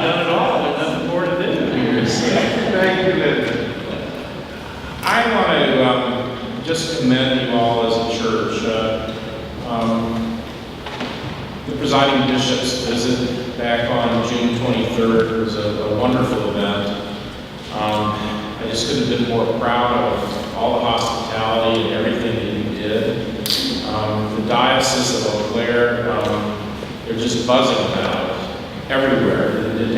done it all. There's nothing more to do here. So, thank you. I want to just commend you all as a church. The presiding bishop's visit back on June 23rd was a wonderful event. I just couldn't have been more proud of all the hospitality and everything that you did. The Diocese of Eau Claire, they're just buzzing about it everywhere. It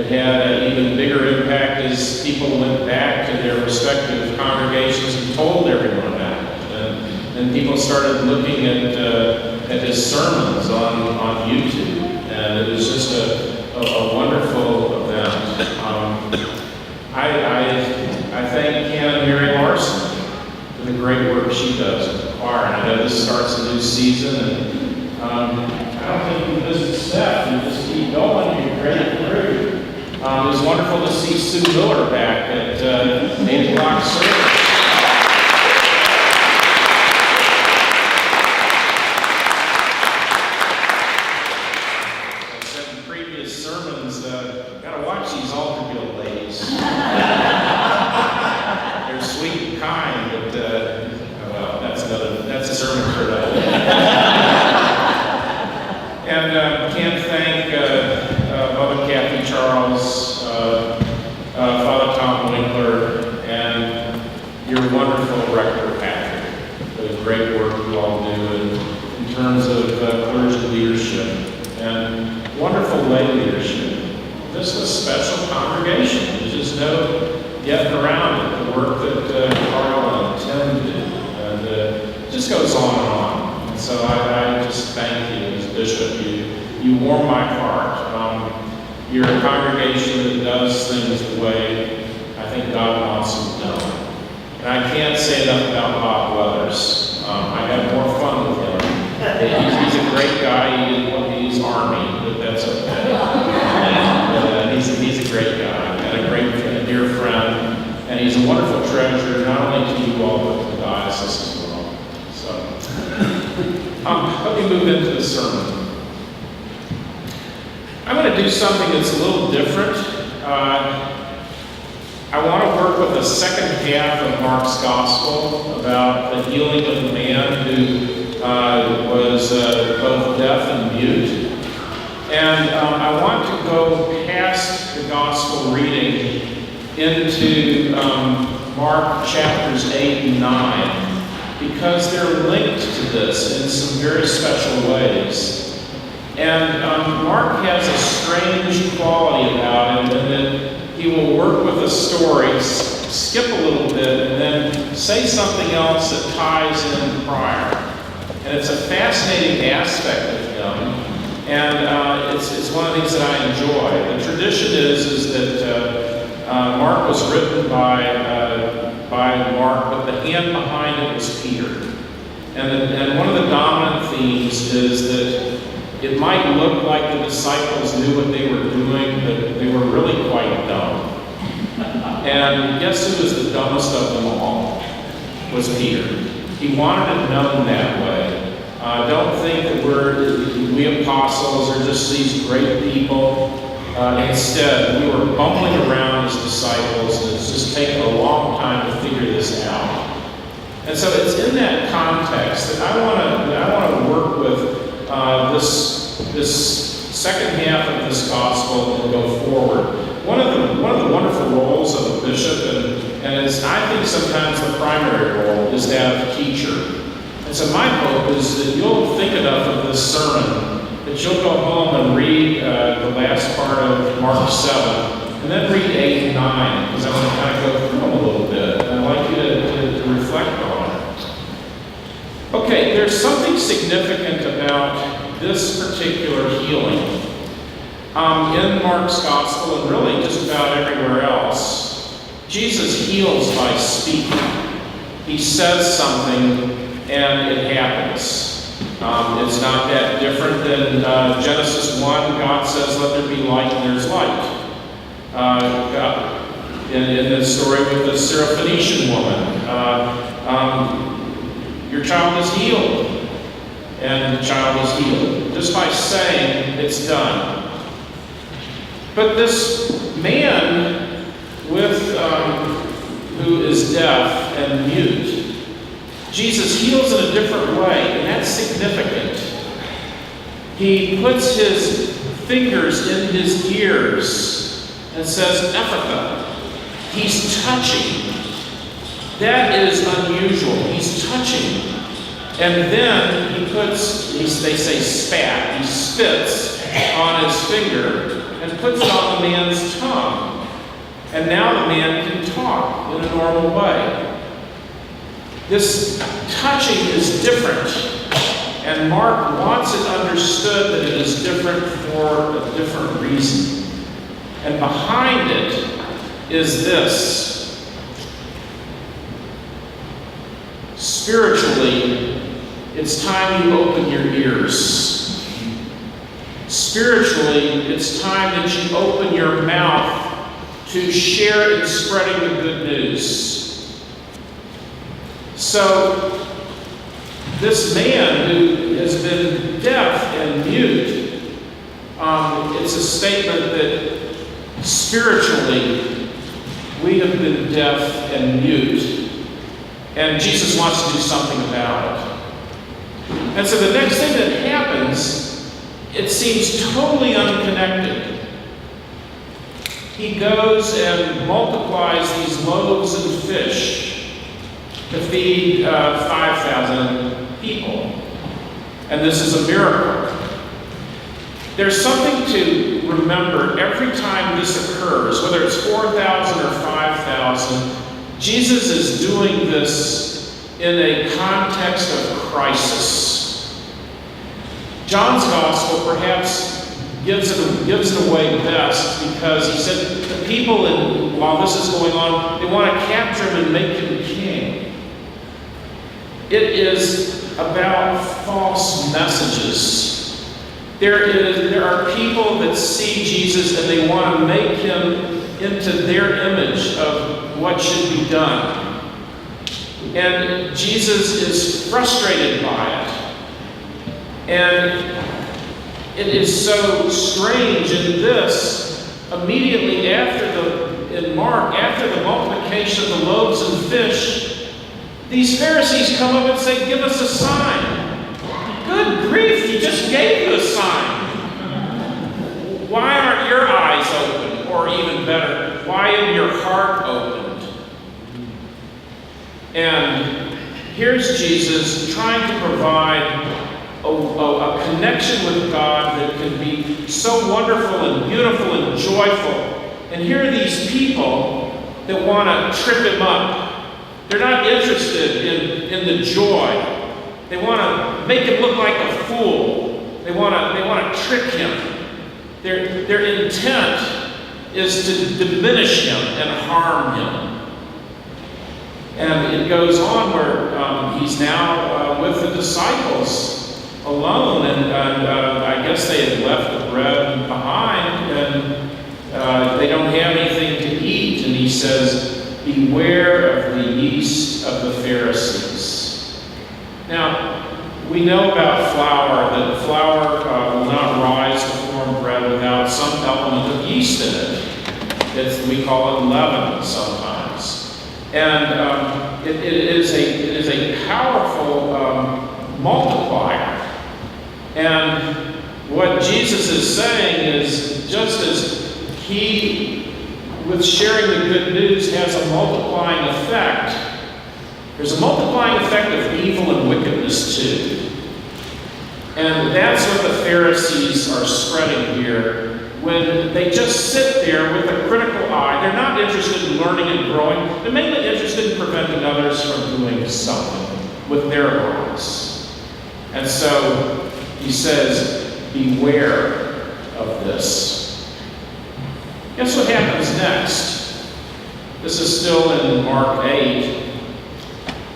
had an even bigger impact as people went back to their respective congregations and told everyone about it. And people started looking at his sermons on YouTube, and it was just a wonderful event. I thank Canon Mary Larson for the great work she does with the choir. And I know this starts a new season, and I don't think you visit Steph. You just keep going. You're great through. It was wonderful to see Sue Miller back at 8 o'clock service. Sermons, gotta watch these altar guild ladies. They're sweet and kind, but well, that's a sermon for that. And can't thank Mother Kathy Charles, Father Tom Winkler, and your wonderful Rector Patrick for the great work you all do in terms of clergy leadership and wonderful lay leadership. This is a special congregation. There's just no getting around it, the work that Carl and Tim do. And it just goes on and on. And so I just thank you as Bishop. You warm my heart. You're a congregation that does things the way I think God wants them done. And I can't say enough about Bob Weathers. I have more fun with him. He's a great guy. He's Army, but that's okay. He's a great guy and a great dear friend, and he's a wonderful treasure, not only to you all, but to the diocese as well. So, let me move into the sermon. I'm going to do something that's a little different. I want to work with the second half of Mark's Gospel about the healing of the man who was both deaf and mute. And I want to go past the Gospel reading into Mark chapters 8 and 9, because they're linked to this in some very special ways. And Mark has a strange quality about him in that he will work with a story, skip a little bit, and then say something else that ties in prior. And it's a fascinating aspect of him, and it's one of the things that I enjoy. The tradition is that Mark was written by Mark, but the hand behind it was Peter. And one of the dominant themes is that it might look like the disciples knew what they were doing, but they were really quite dumb. And guess who was the dumbest of them all? Was Peter. He wanted it known that way. Don't think that we apostles are just these great people. Instead, we were bumbling around as disciples, and it's just taken a long time to figure this out. And so it's in that context that I want to work with this second half of this gospel and go forward. One of the wonderful roles of a bishop, and it's, I think sometimes the primary role, is that of teacher. And so my hope is that you'll think enough of this sermon that you'll go home and read the last part of Mark 7, and then read 8 and 9, because I want to kind of go through them a little bit, and I'd like you to reflect on it. Okay, there's something significant about this particular healing in Mark's Gospel, and really just about everywhere else. Jesus heals by speaking. He says something, and it happens. It's not that different than Genesis 1. God says, "Let there be light," and there's light. In the story with the Syrophoenician woman, your child is healed, and the child is healed. Just by saying, it's done. But this man who is deaf and mute, Jesus heals in a different way, and that's significant. He puts his fingers in his ears and says, Ephphatha. He's touching. That is unusual. He's touching. And then he puts, they say spat, he spits on his finger and puts it on the man's tongue. And now the man can talk in a normal way. This touching is different. And Mark wants it understood that it is different for a different reason. And behind it is this. Spiritually, it's time you open your ears. Spiritually, it's time that you open your mouth to share in spreading the good news. So, this man who has been deaf and mute, it's a statement that spiritually we have been deaf and mute, and Jesus wants to do something about it. And so the next thing that happens, it seems totally unconnected. He goes and multiplies these loaves and fish to feed 5,000 people. And this is a miracle. There's something to remember every time this occurs, whether it's 4,000 or 5,000, Jesus is doing this in a context of crisis. John's gospel perhaps gives it away best because he said the people, while this is going on, they want to capture him and make him king. It is about false messages. There are people that see Jesus and they want to make him into their image of what should be done. And Jesus is frustrated by it. And it is so strange in this, immediately in Mark, after the multiplication of the loaves and fish, these Pharisees come up and say, give us a sign. Good grief, he just gave you a sign. Why aren't your eyes open? Or even better, why isn't your heart opened? And here's Jesus trying to provide a connection with God that can be so wonderful and beautiful and joyful. And here are these people that want to trip him up. They're not interested in the joy. They want to make him look like a fool. They want to trick him. Their intent is to diminish him and harm him. And it goes on where he's now with the disciples alone, and I guess they had left the bread behind, and they don't have anything to eat. And he says, beware of the yeast of the Pharisees. Now, we know about flour, that flour will not rise to form bread without some element of yeast in it. We call it leaven sometimes. And it is a powerful multiplier. And what Jesus is saying is, just as he, with sharing the good news, has a multiplying effect, there's a multiplying effect of evil and wickedness too. And that's what the Pharisees are spreading here. When they just sit there with a critical eye, they're not interested in learning and growing. They're mainly interested in preventing others from doing something with their lives. And so he says, beware of this. Guess what happens next? This is still in Mark 8.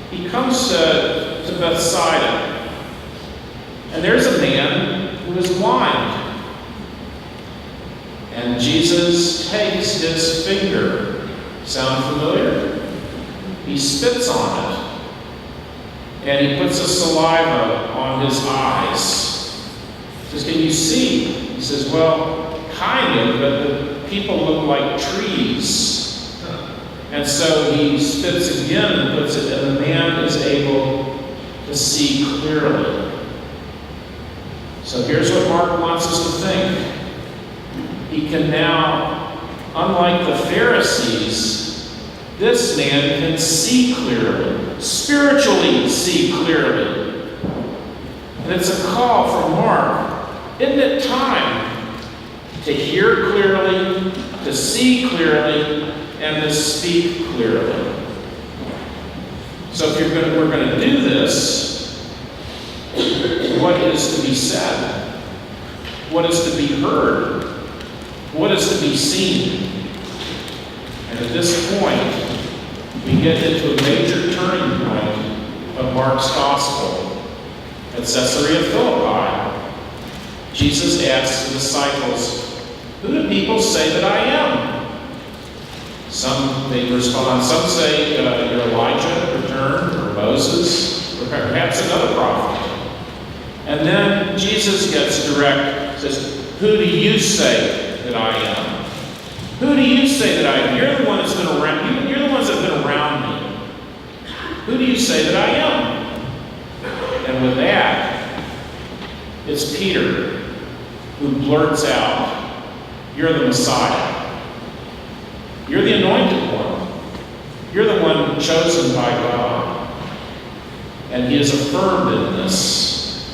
He comes to Bethsaida, and there's a man who is blind. And Jesus takes his finger. Sound familiar? He spits on it. And he puts a saliva on his eyes. He says, can you see? He says, well, kind of, but people look like trees. And so he spits again and puts it, and the man is able to see clearly. So here's what Mark wants us to think. He can now, unlike the Pharisees, this man can see clearly, spiritually see clearly. And it's a call from Mark. Isn't it time to hear clearly, to see clearly, and to speak clearly? So if we're going to do this, what is to be said? What is to be heard? What is to be seen? And at this point, we get into a major turning point of Mark's Gospel. At Caesarea Philippi, Jesus asks the disciples, "Who do people say that I am?" They respond, some say you're Elijah returned, or Moses, or perhaps another prophet. And then Jesus gets direct, says, "Who do you say that I am?" Who do you say that I am? You're the one that's been around. You're the ones that have been around me. Who do you say that I am? And with that, it's Peter who blurts out, "You're the Messiah. You're the anointed one. You're the one chosen by God." And he is affirmed in this.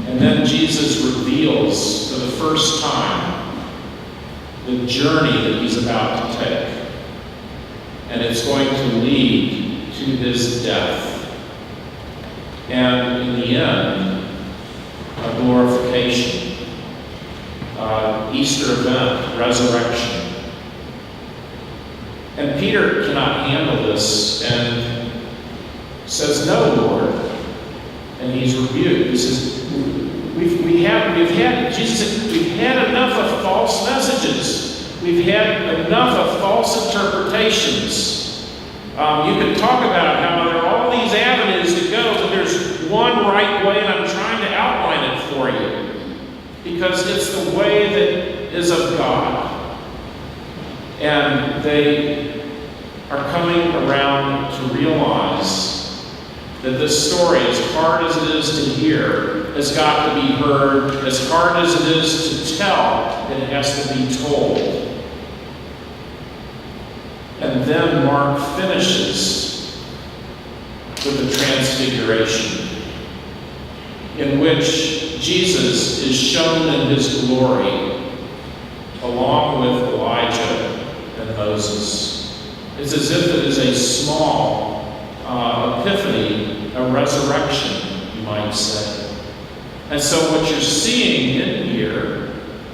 And then Jesus reveals for the first time the journey that he's about to take. And it's going to lead to his death. And in the end, a glorification, Easter event, resurrection. And Peter cannot handle this and says, "No, Lord." And he's rebuked. He says, we've had enough of false messages. We've had enough of false interpretations. You can talk about how there are all these avenues to go, but there's one right way, and I'm trying to outline it for you. Because it's the way that is of God. And they are coming around to realize that this story, as hard as it is to hear, has got to be heard. As hard as it is to tell, it has to be told. And then Mark finishes with the Transfiguration, in which Jesus is shown in his glory, along with Elijah and Moses. It's as if it is a small epiphany, a resurrection, you might say. And so what you're seeing in here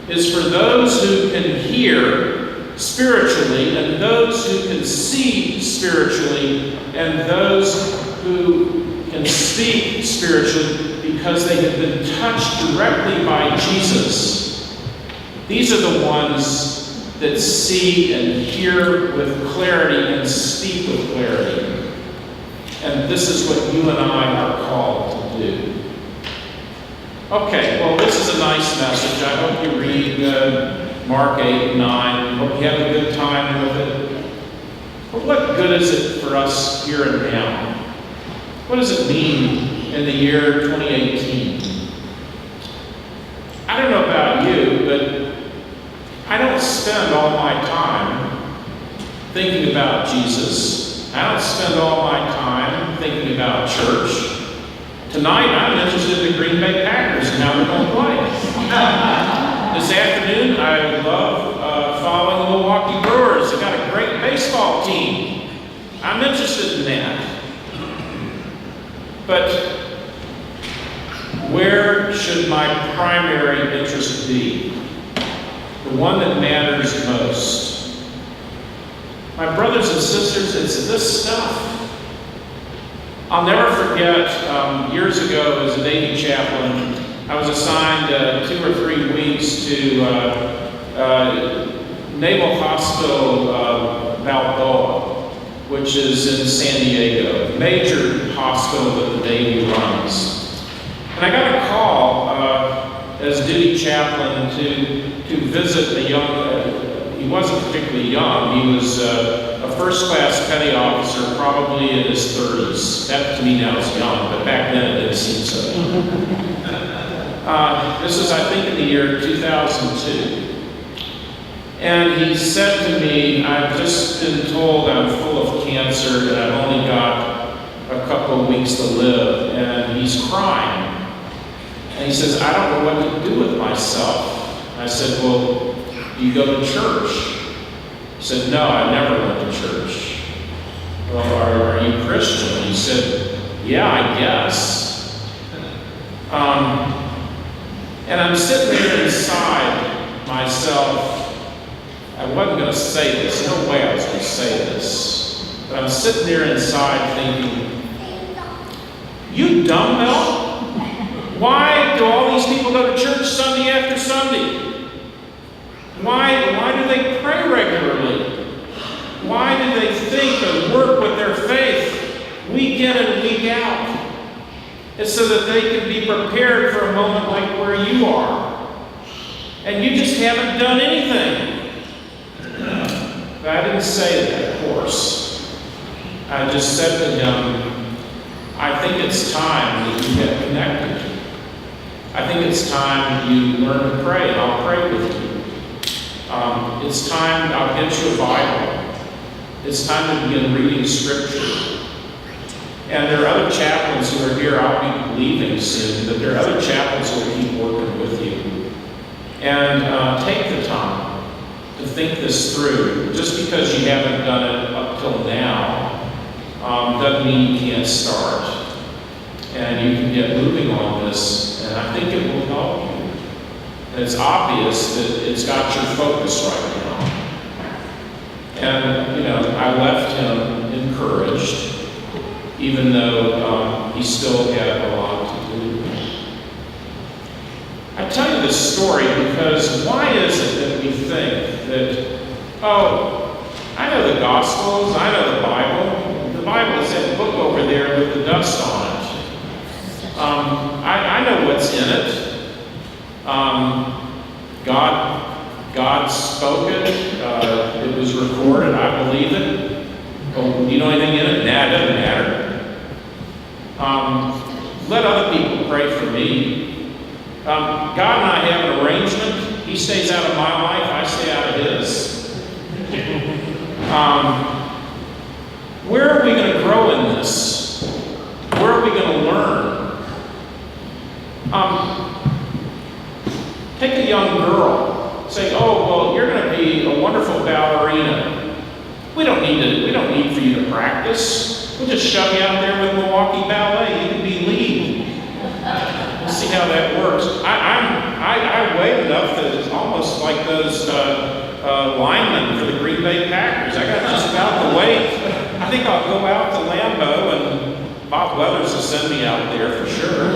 is for those who can hear spiritually, and those who can see spiritually, and those who can speak spiritually because they have been touched directly by Jesus. These are the ones that see and hear with clarity and speak with clarity. And this is what you and I are called to do. Okay, well, this is a nice message. I hope you read Mark 8 and 9. Hope you have a good time with it. But what good is it for us here and now? What does it mean in the year 2018? I don't know about you, but I don't spend all my time thinking about Jesus. I don't spend all my time thinking about church. Tonight, I'm interested in the Green Bay Packers and how they're going to play. This afternoon, I love following the Milwaukee Brewers. They've got a great baseball team. I'm interested in that. But where should my primary interest be? The one that matters most. My brothers and sisters, it's this stuff. I'll never forget, years ago as a Navy chaplain, I was assigned 2 or 3 weeks to Naval Hospital Balboa, which is in San Diego, major hospital that the Navy runs. And I got a call as duty chaplain to visit a young he wasn't particularly young. He was a first-class petty officer, probably in his 30s. That to me now is young, but back then it didn't seem so young. This was, I think, in the year 2002. And he said to me, I've just been told I'm full of cancer and I've only got a couple of weeks to live. And he's crying. And he says, I don't know what to do with myself. I said, well, do you go to church? He said, no, I never went to church. Well, are you Christian? He said, yeah, I guess. And I'm sitting there inside myself. I wasn't going to say this. No way I was going to say this. But I'm sitting there inside thinking, you dumbbell? Why do all these people go to church Sunday after Sunday? Why do they pray regularly? Why do they think and work with their faith week in and week out? It's so that they can be prepared for a moment like where you are. And you just haven't done anything. But I didn't say that, of course. I just said to him, I think it's time that you get connected. I think it's time you learn to pray, and I'll pray with you. It's time I'll get you a Bible. It's time to begin reading Scripture. And there are other chaplains who are here. I'll be leaving soon, but there are other chaplains who will keep working with you. And take the time to think this through. Just because you haven't done it up till now doesn't mean you can't start. And you can get moving on this, and I think it will help you. And it's obvious that it's got your focus right now. And, I left him encouraged, even though he still had a lot to do. I tell you this story because why is it that we think that, I know the Gospels, I know the Bible. The Bible is that book over there with the dust on it. I know what's in it. God spoke it. It was recorded. I believe it. Oh, do you know anything in it? Nah, it doesn't matter. Let other people pray for me. God and I have an arrangement. He stays out of my life. I stay out of his. Where are we going to grow in this? Where are we going to learn? Take a young girl. Say, you're going to be a wonderful ballerina. We don't need for you to practice. We'll just shove you out there with Milwaukee Ballet. You can be lead. We'll see how that works. I weigh enough that it's almost like those linemen for the Green Bay Packers. I got just about the weight. I think I'll go out to Lambert and Bob Weathers will send me out there for sure.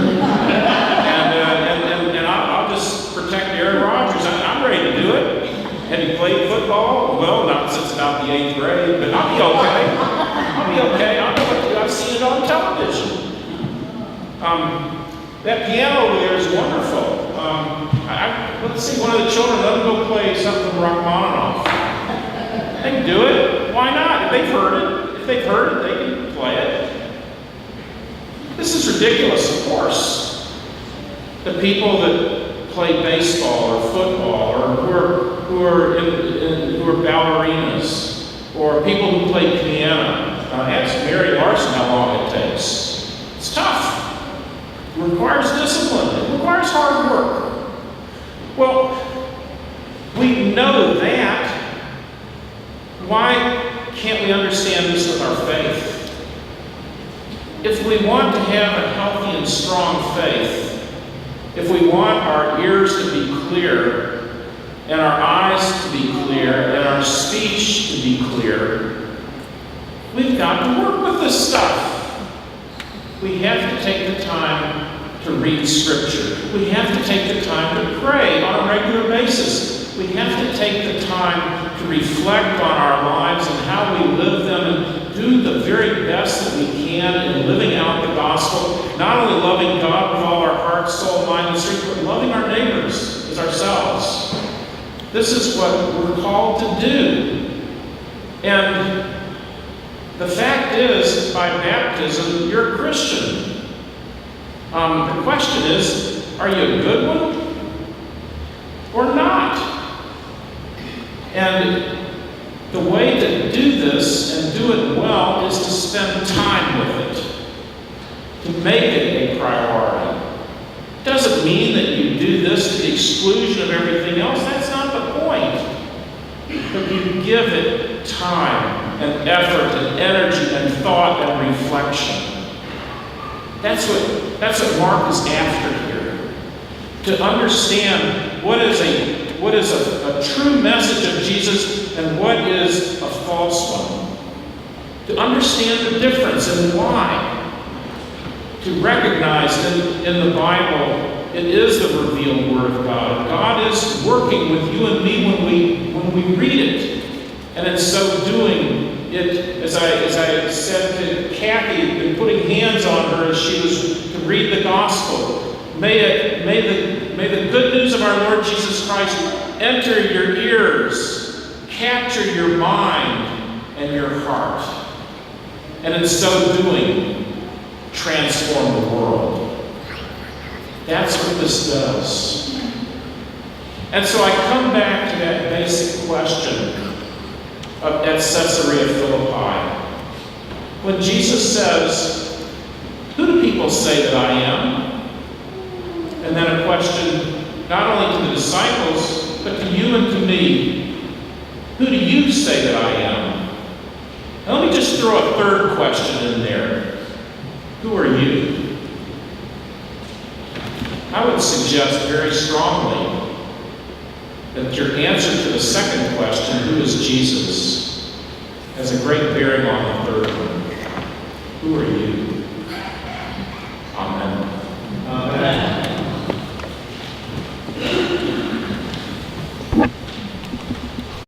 And I'll just protect Aaron Rodgers. I'm ready to do it. Have you played football? Well, not since about the 8th grade, but I'll be okay. I'll be okay. I know what to do. I've seen it on television. That piano over there is wonderful. Let's see, one of the children, let them go play something from Rachmaninoff. They can do it. Why not? If they've heard it, they can play it. This is ridiculous, of course. The people that play baseball or football or who are ballerinas or people who play piano. Ask Mary Larson how long it takes. It's tough. It requires discipline. It requires hard work. Well, we know that. Why can't we understand this with our faith? If we want to have a healthy and strong faith, if we want our ears to be clear, and our eyes to be clear, and our speech to be clear, we've got to work with this stuff. We have to take the time to read Scripture. We have to take the time to pray on a regular basis. We have to take the time to reflect on our lives and how we live them and do the very best that we can in living out the gospel, not only loving God with all our heart, soul, mind, and strength, but loving our neighbors as ourselves. This is what we're called to do. And the fact is, by baptism, you're a Christian. The question is, are you a good one or not? And the way to do this and do it well is to spend time with it, to make it a priority. Doesn't mean that you do this to the exclusion of everything else. That's not the point. But you give it time and effort and energy and thought and reflection. That's what Mark is after here. To understand what is a true message of Jesus and what is a false one. To understand the difference and why. To recognize in the Bible, it is the revealed Word of God. God is working with you and me when we read it. And in so doing, it, as I said to Kathy, been putting hands on her as she was to read the gospel. May the good news of our Lord Jesus Christ enter your ears, capture your mind and your heart, and in so doing, transform the world. That's what this does. And so I come back to that basic question at Caesarea Philippi. When Jesus says, "Who do people say that I am?" And then a question not only to the disciples, but to you and to me. Who do you say that I am? Now let me just throw a third question in there. Who are you? I would suggest very strongly that your answer to the second question, who is Jesus, has a great bearing on the third one. Who are you?